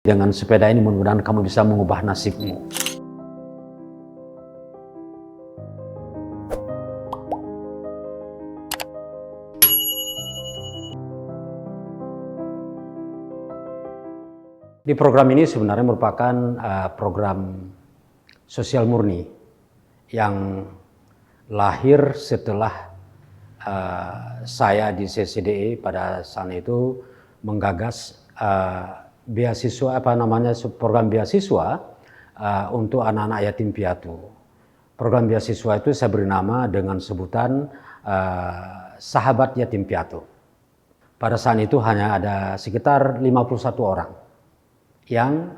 Dengan sepeda ini mudah-mudahan kamu bisa mengubah nasibmu. Di program ini sebenarnya merupakan program sosial murni yang lahir setelah saya di CCDE pada saat itu menggagas beasiswa program beasiswa untuk anak-anak yatim piatu. Program beasiswa itu saya beri nama dengan sebutan Sahabat Yatim Piatu. Pada saat itu hanya ada sekitar 51 orang yang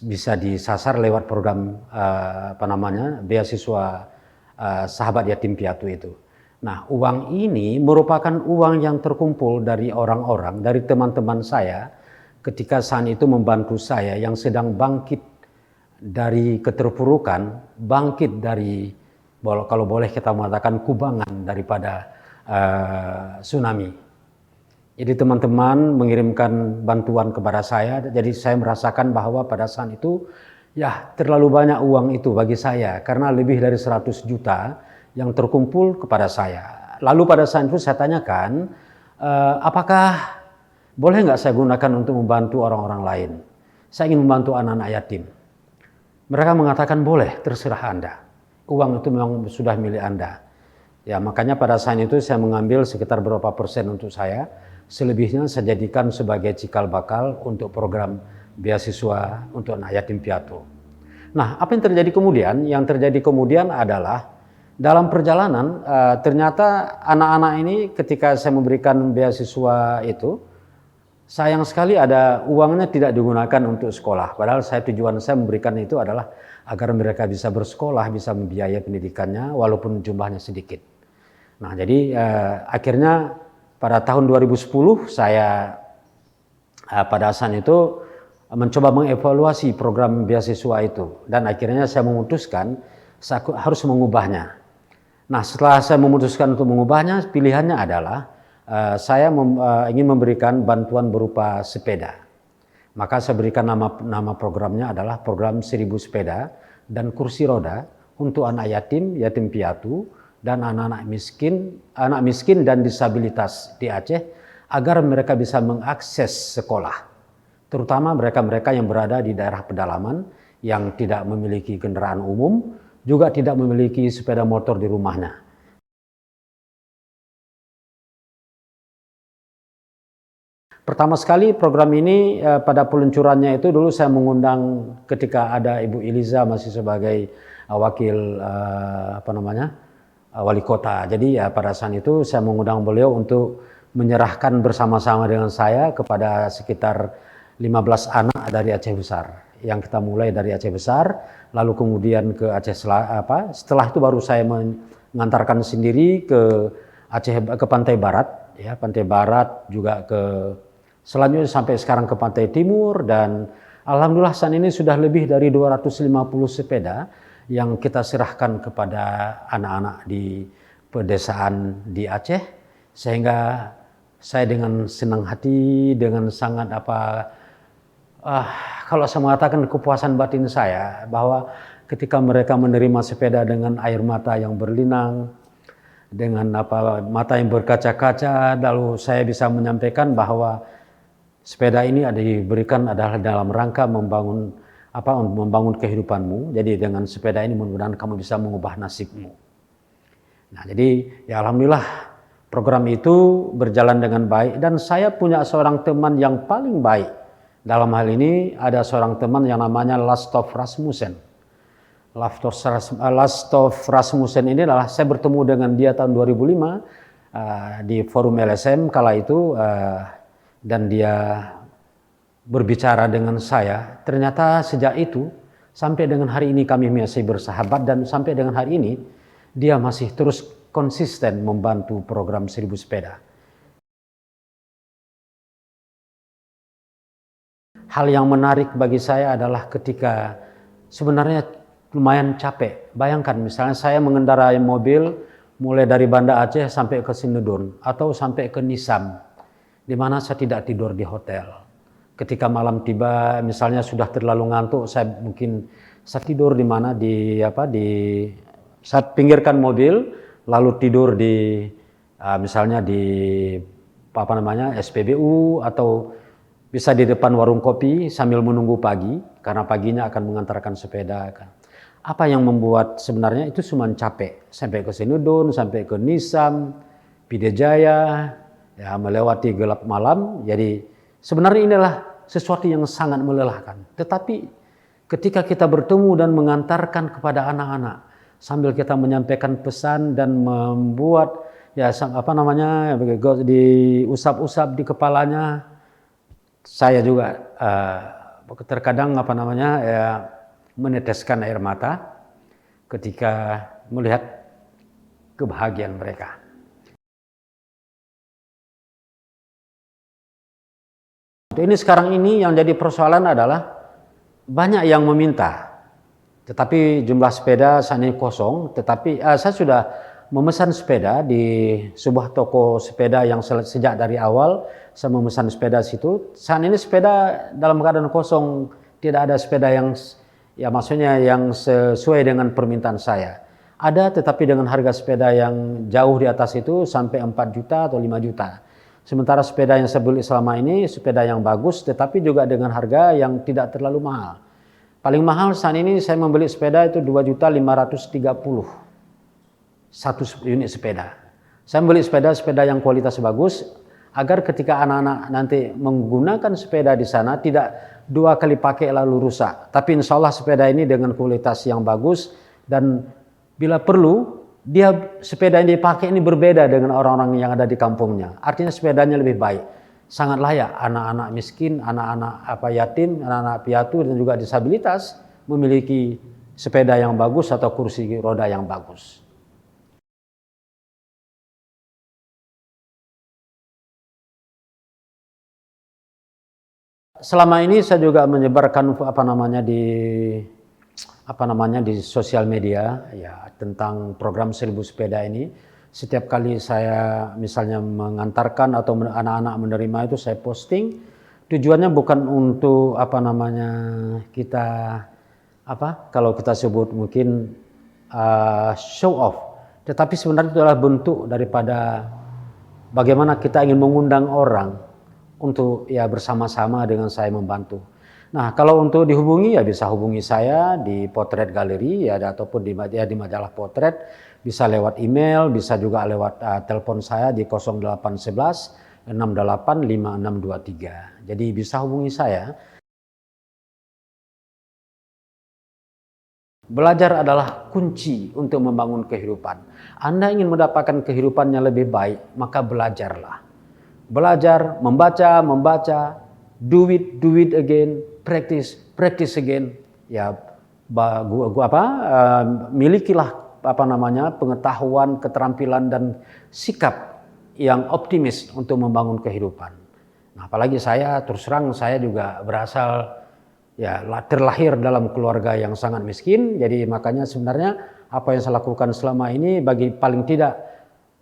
bisa disasar lewat program beasiswa Sahabat Yatim Piatu itu. Nah, uang ini merupakan uang yang terkumpul dari orang-orang, dari teman-teman saya ketika saat itu membantu saya yang sedang bangkit dari keterpurukan, bangkit dari, kalau boleh kita mengatakan, kubangan daripada tsunami. Jadi teman-teman mengirimkan bantuan kepada saya, jadi saya merasakan bahwa pada saat itu ya terlalu banyak uang itu bagi saya karena lebih dari 100 juta yang terkumpul kepada saya. Lalu pada saat itu saya tanyakan, apakah boleh nggak saya gunakan untuk membantu orang-orang lain? Saya ingin membantu anak-anak yatim. Mereka mengatakan boleh, terserah Anda. Uang itu memang sudah milik Anda. Ya, makanya pada saat itu saya mengambil sekitar berapa persen untuk saya. Selebihnya saya jadikan sebagai cikal bakal untuk program beasiswa untuk anak yatim piatu. Nah, apa yang terjadi kemudian? Yang terjadi kemudian adalah dalam perjalanan ternyata anak-anak ini ketika saya memberikan beasiswa itu, sayang sekali ada uangnya tidak digunakan untuk sekolah. Padahal tujuan saya memberikan itu adalah agar mereka bisa bersekolah, bisa membiayai pendidikannya walaupun jumlahnya sedikit. Nah, jadi akhirnya pada tahun 2010 saya pada saat itu mencoba mengevaluasi program beasiswa itu dan akhirnya saya memutuskan saya harus mengubahnya. Nah, setelah saya memutuskan untuk mengubahnya, pilihannya adalah saya ingin memberikan bantuan berupa sepeda. Maka saya berikan nama programnya adalah program 1000 sepeda dan kursi roda untuk anak yatim, yatim piatu, dan anak miskin dan disabilitas di Aceh agar mereka bisa mengakses sekolah. Terutama mereka-mereka yang berada di daerah pedalaman yang tidak memiliki kendaraan umum, juga tidak memiliki sepeda motor di rumahnya. Pertama sekali program ini pada peluncurannya itu dulu saya mengundang ketika ada Ibu Iliza masih sebagai wakil wali kota. Jadi ya pada saat itu saya mengundang beliau untuk menyerahkan bersama-sama dengan saya kepada sekitar 15 anak dari Aceh Besar. Yang kita mulai dari Aceh Besar, lalu kemudian ke Aceh setelah itu baru saya mengantarkan sendiri ke Aceh, ke Pantai Barat, ya Pantai Barat juga ke selanjutnya sampai sekarang ke Pantai Timur, dan alhamdulillah saat ini sudah lebih dari 250 sepeda yang kita serahkan kepada anak-anak di pedesaan di Aceh, sehingga saya dengan senang hati, dengan sangat kalau saya mengatakan kepuasan batin saya bahwa ketika mereka menerima sepeda dengan air mata yang berlinang, dengan mata yang berkaca-kaca, lalu saya bisa menyampaikan bahwa sepeda ini diberikan adalah dalam rangka membangun kehidupanmu. Jadi dengan sepeda ini mudah-mudahan kamu bisa mengubah nasibmu. Nah, jadi ya alhamdulillah program itu berjalan dengan baik dan saya punya seorang teman yang paling baik. Dalam hal ini ada seorang teman yang namanya Lastov Rasmussen. Lastov Rasmussen ini adalah saya bertemu dengan dia tahun 2005 di forum LSM kala itu, dan dia berbicara dengan saya. Ternyata sejak itu sampai dengan hari ini kami masih bersahabat, dan sampai dengan hari ini dia masih terus konsisten membantu program 1000 sepeda. Hal yang menarik bagi saya adalah ketika sebenarnya lumayan capek. Bayangkan misalnya saya mengendarai mobil mulai dari Banda Aceh sampai ke Sinudun atau sampai ke Nisam, di mana saya tidak tidur di hotel. ketika malam tiba, misalnya sudah terlalu ngantuk, saya tidur di mana, di saat pinggirkan mobil, lalu tidur di misalnya di SPBU, atau bisa di depan warung kopi sambil menunggu pagi, karena paginya akan mengantarkan sepeda kan. Apa yang membuat sebenarnya itu cuma capek, sampai ke Senudun, sampai ke Nisam, Pidijaya, ya melewati gelap malam. Jadi sebenarnya inilah sesuatu yang sangat melelahkan. Tetapi ketika kita bertemu dan mengantarkan kepada anak-anak, sambil kita menyampaikan pesan dan membuat diusap-usap di kepalanya, saya juga terkadang meneteskan air mata ketika melihat kebahagiaan mereka. Ini sekarang ini yang jadi persoalan adalah banyak yang meminta, tetapi jumlah sepeda saat ini kosong. Tetapi saya sudah memesan sepeda di sebuah toko sepeda yang sejak dari awal saya memesan sepeda situ. Saat ini sepeda dalam keadaan kosong, tidak ada sepeda yang yang sesuai dengan permintaan saya. Ada, tetapi dengan harga sepeda yang jauh di atas itu, sampai 4 juta atau 5 juta. Sementara sepeda yang saya beli selama ini sepeda yang bagus, tetapi juga dengan harga yang tidak terlalu mahal. Paling mahal saat ini saya membeli sepeda itu 2.530.000 satu unit sepeda. Saya membeli sepeda yang kualitas bagus, agar ketika anak-anak nanti menggunakan sepeda di sana tidak 2 kali pakai lalu rusak. Tapi insya Allah sepeda ini dengan kualitas yang bagus, dan bila perlu sepeda yang dipakai ini berbeda dengan orang-orang yang ada di kampungnya. Artinya sepedanya lebih baik. Sangat layak anak-anak miskin, anak-anak yatim, anak-anak piatu dan juga disabilitas memiliki sepeda yang bagus atau kursi roda yang bagus. Selama ini saya juga menyebarkan di sosial media ya tentang program 1000 sepeda ini. Setiap kali saya misalnya mengantarkan atau anak-anak menerima itu saya posting. Tujuannya bukan untuk kita kalau kita sebut mungkin show off, tetapi sebenarnya itu adalah bentuk daripada bagaimana kita ingin mengundang orang untuk bersama-sama dengan saya membantu. Nah, kalau untuk dihubungi bisa hubungi saya di Potret Galeri ataupun di majalah Potret, bisa lewat email, bisa juga lewat telepon saya di 0811 68 5623. Jadi bisa hubungi saya. Belajar adalah kunci untuk membangun kehidupan. Anda ingin mendapatkan kehidupan yang lebih baik, maka belajarlah. Belajar, membaca, do it again, practice again. Milikilah pengetahuan, keterampilan dan sikap yang optimis untuk membangun kehidupan. Nah, apalagi saya terus terang saya juga berasal terlahir dalam keluarga yang sangat miskin. Jadi makanya sebenarnya apa yang saya lakukan selama ini paling tidak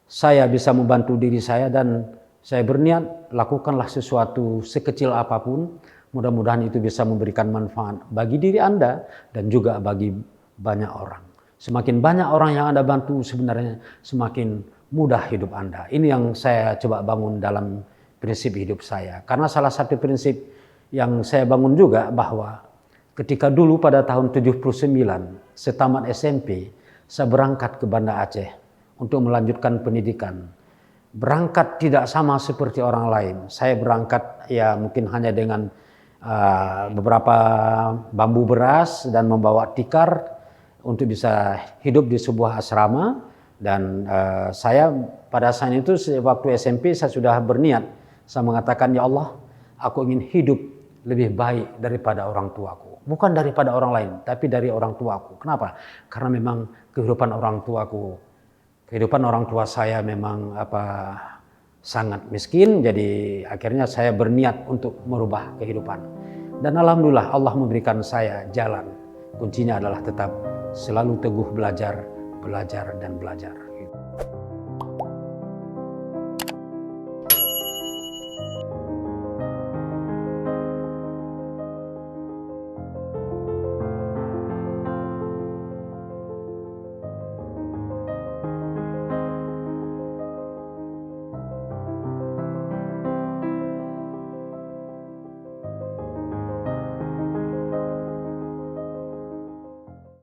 saya bisa membantu diri saya, dan saya berniat lakukanlah sesuatu sekecil apapun, mudah-mudahan itu bisa memberikan manfaat bagi diri Anda dan juga bagi banyak orang. Semakin banyak orang yang Anda bantu sebenarnya semakin mudah hidup Anda. Ini yang saya coba bangun dalam prinsip hidup saya. Karena salah satu prinsip yang saya bangun juga bahwa ketika dulu pada tahun 79 setamat SMP, saya berangkat ke Banda Aceh untuk melanjutkan pendidikan. Berangkat tidak sama seperti orang lain. Saya berangkat mungkin hanya dengan beberapa bambu beras dan membawa tikar untuk bisa hidup di sebuah asrama. Dan saya pada saat itu waktu SMP saya sudah berniat, saya mengatakan, ya Allah, aku ingin hidup lebih baik daripada orang tuaku. Bukan daripada orang lain, tapi dari orang tuaku. Kenapa? Karena memang kehidupan orang tua saya memang sangat miskin. Jadi akhirnya saya berniat untuk merubah kehidupan. Dan alhamdulillah Allah memberikan saya jalan. Kuncinya adalah tetap selalu teguh belajar dan belajar.